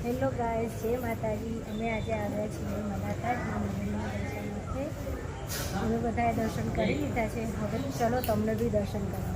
Hello guys, જય માતાજી. અમે આજે આવ્યા છીએ મલાકાતના મંદિરના દર્શન માટે. અમે બધાએ દર્શન કરી લીધા છે. હવે ચલો તમને બી દર્શન કરાવો.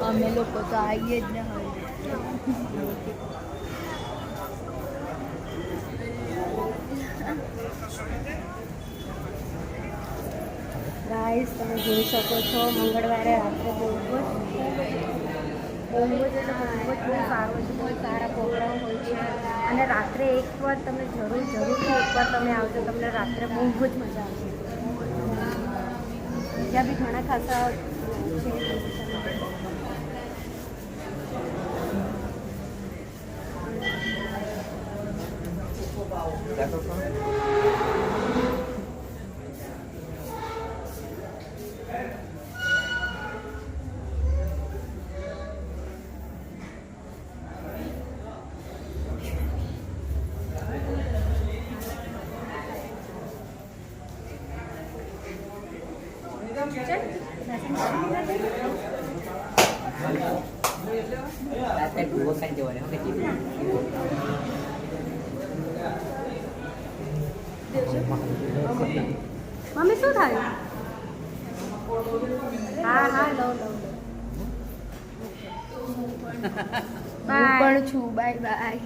અમે લોકો તો આવીએ જ ને હવે. ગાઈસ, તમે જોઈ શકો છો મંગળવારે રાત્રે બહુ સારું છે, બહુ સારા પ્રોગ્રામ હોય છે. અને રાત્રે એકવાર તમે જરૂરથી એકવાર તમે આવજો, તમને રાત્રે બહુ જ મજા આવશે. બીજા બી ઘણા ખાસા છે. મમ્મી શું થાય? હા લઉં પણ છું. Bye bye.